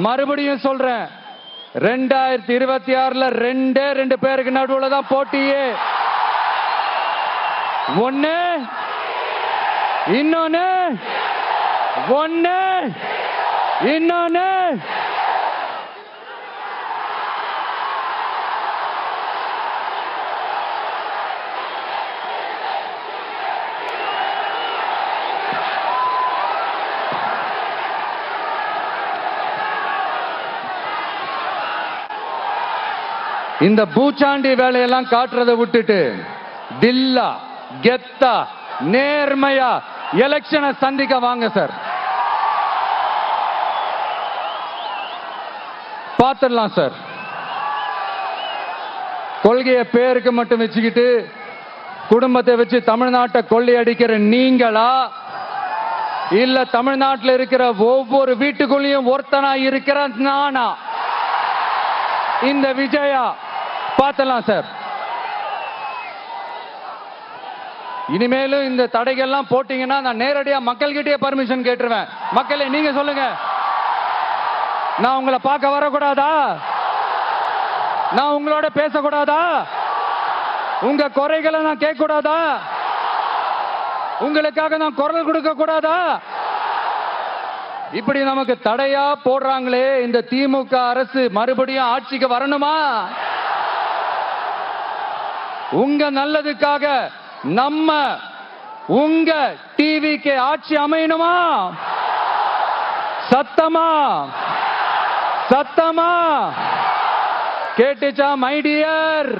மறுபடியும் சொல்றேன், 2026ல ரெண்டு பேருக்கு நடுவுல தான் போட்டியே. ஒன்னு இன்னொன்னு இந்த பூச்சாண்டி வேலையெல்லாம் காட்டுறதை விட்டுட்டு தில்லா கெத்தா நேர்மையா எலெக்ஷனை சந்திக்க வாங்க சார். பார்த்துடலாம் சார். கொள்கையை பேருக்கு மட்டும் வச்சுக்கிட்டு குடும்பத்தை வச்சு தமிழ்நாட்டை கொள்ளையடிக்கிற நீங்களா, இல்ல தமிழ்நாட்டில் இருக்கிற ஒவ்வொரு வீட்டுக்குள்ளேயும் ஒருத்தனா இருக்கிற நானா, இந்த விஜயா? பார்த்தலாம் சார். இனிமேலும் இந்த தடைகள்லாம் போட்டீங்கன்னா நான் நேரடியா மக்கள்கிட்டயே பர்மிஷன் கேட்டுருவேன். மக்களே நீங்க சொல்லுங்க, நான் உங்களை பார்க்க வரக்கூடாதா? நான் உங்களோட பேசக்கூடாதா? உங்க குறைகளை நான் கேட்க கூடாதா? உங்களுக்காக நான் குரல் கொடுக்க கூடாதா? இப்படி நமக்கு தடையா போடுறாங்களே, இந்த திமுக அரசு மறுபடியும் ஆட்சிக்கு வரணுமா? உங்க நல்லதுக்காக நம்ம உங்க டிவிக்கு ஆட்சி அமையணுமா? சத்தமா கேட்டுச்சா மை டியர்?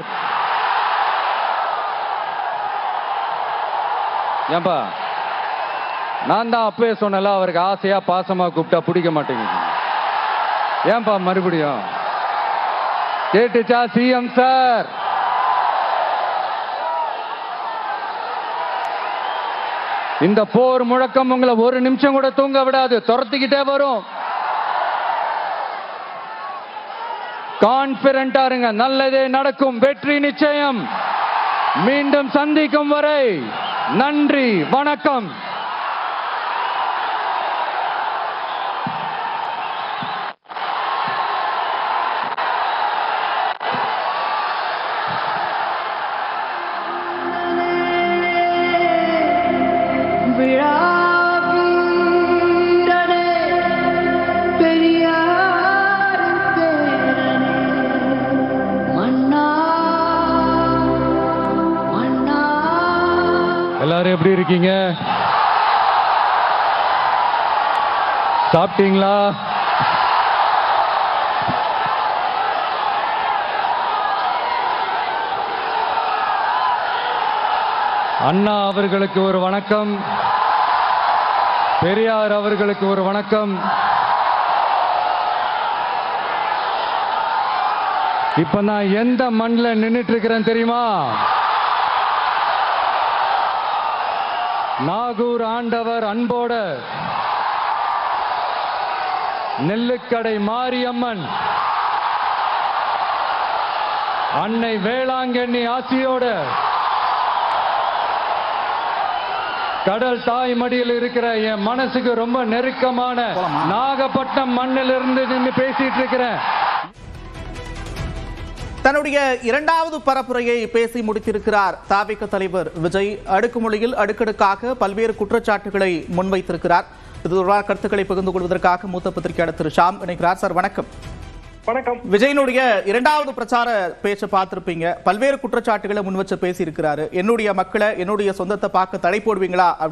ஏன்பா, நான் தான் அப்பவே சொன்னல, அவருக்கு ஆசையா பாசமா கூப்பிட்டா பிடிக்க மாட்டேங்குது. ஏன்பா மறுபடியும்? கேட்டுச்சா சிஎம் சார்? இந்த போர் முழக்கம் உங்களை ஒரு நிமிஷம் கூட தூங்க விடாது, துரத்திக்கிட்டே வரும். கான்பிடண்டா இருங்க, நல்லதே நடக்கும், வெற்றி நிச்சயம். மீண்டும் சந்திக்கும் வரை நன்றி, வணக்கம். எல்லாரும் எப்படி இருக்கீங்க? சாப்பிட்டீங்களா? அண்ணா அவர்களுக்கு ஒரு வணக்கம், பெரியார் அவர்களுக்கு ஒரு வணக்கம். இப்ப நான் எந்த மண்ணில் நின்னுட்டு இருக்கிறேன் தெரியுமா? நாகூர் ஆண்டவர் அன்போட, நெல்லுக்கடை மாரியம்மன், அன்னை வேளாங்கண்ணி ஆசியோட, கடல் தாய் மடியில் இருக்கிற என் மனசுக்கு ரொம்ப நெருக்கமான நாகப்பட்டினம் மண்ணில் இருந்து நின்று பேசிட்டு இருக்கிறேன். தன்னுடைய இரண்டாவது பரப்புரையை பேசி முடித்திருக்கிறார் தாவேக தலைவர் விஜய். அடுக்குமொழியில் அடுக்கடுக்காக பல்வேறு குற்றச்சாட்டுகளை முன்வைத்திருக்கிறார். இது தொடர்பான கருத்துக்களை பகிர்ந்து கொள்வதற்காக மூத்த பத்திரிகையாளர் திரு ஷாம் இணைக்கிறார். சார் வணக்கம். வணக்கம். விஜயனுடைய இரண்டாவது பிரச்சார பேச்சை பார்த்திருப்பீங்க. பல்வேறு குற்றச்சாட்டுகளை முன்வச்சு பேசி இருக்கிறாரு. என்னுடைய மக்களை, என்னுடைய சொந்தத்தை பார்க்க தடை போடுவீங்களா அப்படின்னு